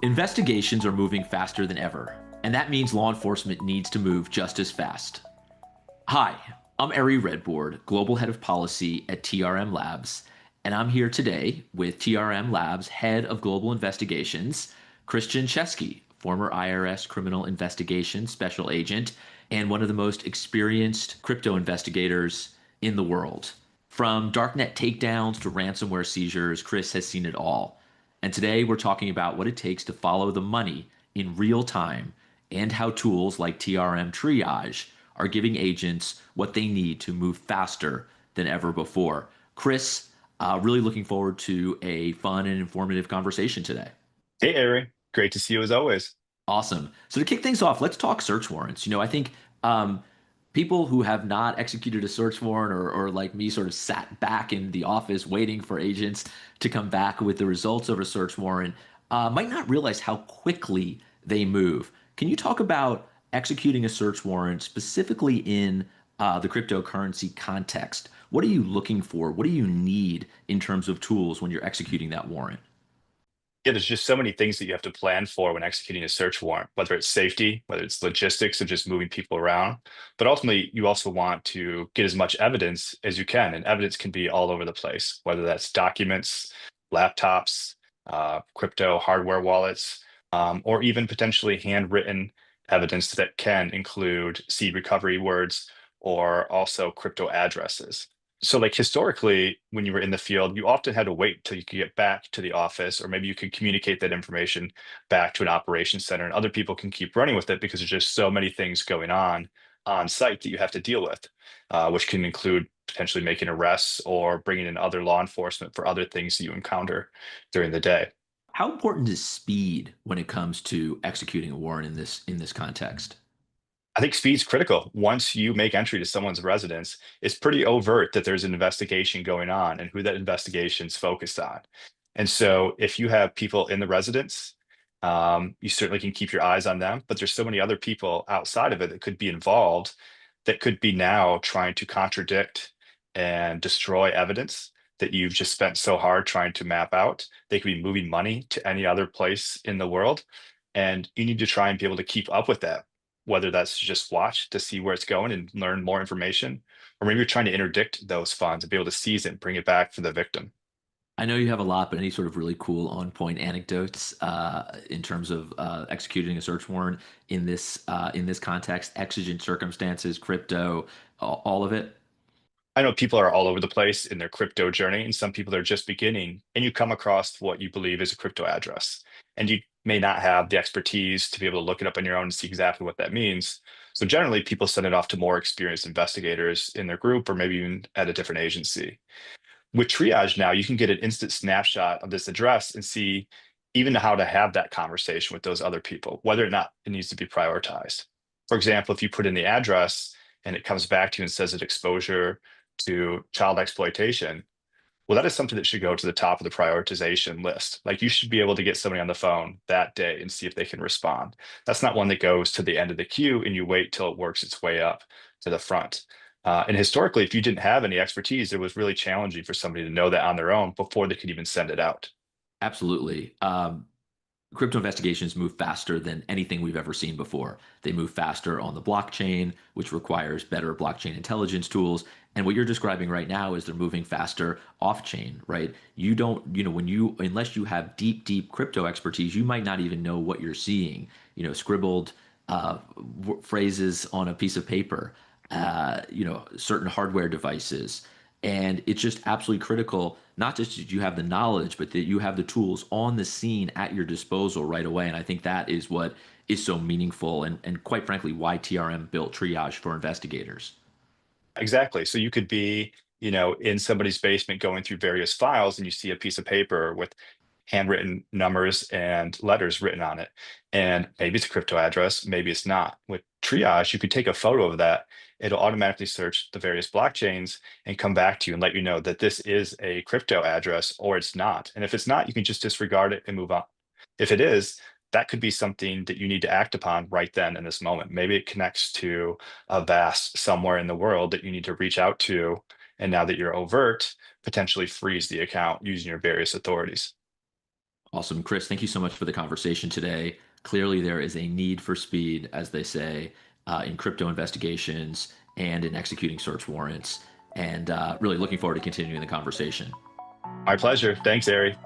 Investigations are moving faster than ever, and that means law enforcement needs to move just as fast. Hi, I'm Ari Redbord, Global Head of Policy at TRM Labs, and I'm here today with TRM Labs Head of Global Investigations, Chris Janczewski, former IRS Criminal Investigations Special Agent and one of the most experienced crypto investigators in the world. From darknet takedowns to ransomware seizures, Chris has seen it all. And today we're talking about what it takes to follow the money in real time and how tools like TRM Triage are giving agents what they need to move faster than ever before. Chris, really looking forward to a fun and informative conversation today. Hey, Ari. Great to see you as always. Awesome. So to kick things off, let's talk search warrants. I think people who have not executed a search warrant or like me sort of sat back in the office waiting for agents to come back with the results of a search warrant might not realize how quickly they move. Can you talk about executing a search warrant specifically in the cryptocurrency context? What are you looking for? What do you need in terms of tools when you're executing that warrant? Yeah, there's just so many things that you have to plan for when executing a search warrant, whether it's safety, whether it's logistics of just moving people around. But ultimately, you also want to get as much evidence as you can. And evidence can be all over the place, whether that's documents, laptops, crypto hardware wallets, or even potentially handwritten evidence that can include seed recovery words or also crypto addresses. So, like historically, when you were in the field, you often had to wait till you could get back to the office, or maybe you could communicate that information back to an operations center, and other people can keep running with it because there's just so many things going on site that you have to deal with, which can include potentially making arrests or bringing in other law enforcement for other things that you encounter during the day. How important is speed when it comes to executing a warrant in this context? I think speed's critical. Once you make entry to someone's residence, it's pretty overt that there's an investigation going on and who that investigation's focused on. And so if you have people in the residence, you certainly can keep your eyes on them, but there's so many other people outside of it that could be involved that could be now trying to contradict and destroy evidence that you've just spent so hard trying to map out. They could be moving money to any other place in the world. And you need to try and be able to keep up with that, whether that's just watch to see where it's going and learn more information, or maybe you're trying to interdict those funds and be able to seize it and bring it back for the victim. I know you have a lot, but any sort of really cool on-point anecdotes in terms of executing a search warrant in this context, exigent circumstances, crypto, all of it? I know people are all over the place in their crypto journey, and some people are just beginning, and you come across what you believe is a crypto address. And you may not have the expertise to be able to look it up on your own and see exactly what that means. So generally, people send it off to more experienced investigators in their group or maybe even at a different agency. With triage now, you can get an instant snapshot of this address and see even how to have that conversation with those other people, whether or not it needs to be prioritized. For example, if you put in the address and it comes back to you and says that exposure to child exploitation, well, that is something that should go to the top of the prioritization list. Like you should be able to get somebody on the phone that day and see if they can respond. That's not one that goes to the end of the queue and you wait till it works its way up to the front. And historically, if you didn't have any expertise, it was really challenging for somebody to know that on their own before they could even send it out. Absolutely. Crypto investigations move faster than anything we've ever seen before. They move faster on the blockchain, which requires better blockchain intelligence tools. And what you're describing right now is they're moving faster off chain, right? You don't, unless you have deep, deep crypto expertise, you might not even know what you're seeing, scribbled phrases on a piece of paper, certain hardware devices. And it's just absolutely critical, not just that you have the knowledge, but that you have the tools on the scene at your disposal right away. And I think that is what is so meaningful and quite frankly, why TRM built triage for investigators. Exactly. So you could be, in somebody's basement going through various files and you see a piece of paper with handwritten numbers and letters written on it. And maybe it's a crypto address, maybe it's not. With triage, you could take a photo of that. It'll automatically search the various blockchains and come back to you and let you know that this is a crypto address or it's not. And if it's not, you can just disregard it and move on. If it is, that could be something that you need to act upon right then in this moment. Maybe it connects to a VAS somewhere in the world that you need to reach out to. And now that you're overt, potentially freeze the account using your various authorities. Awesome. Chris, thank you so much for the conversation today. Clearly, there is a need for speed, as they say, in crypto investigations and in executing search warrants. And really looking forward to continuing the conversation. My pleasure. Thanks, Ari.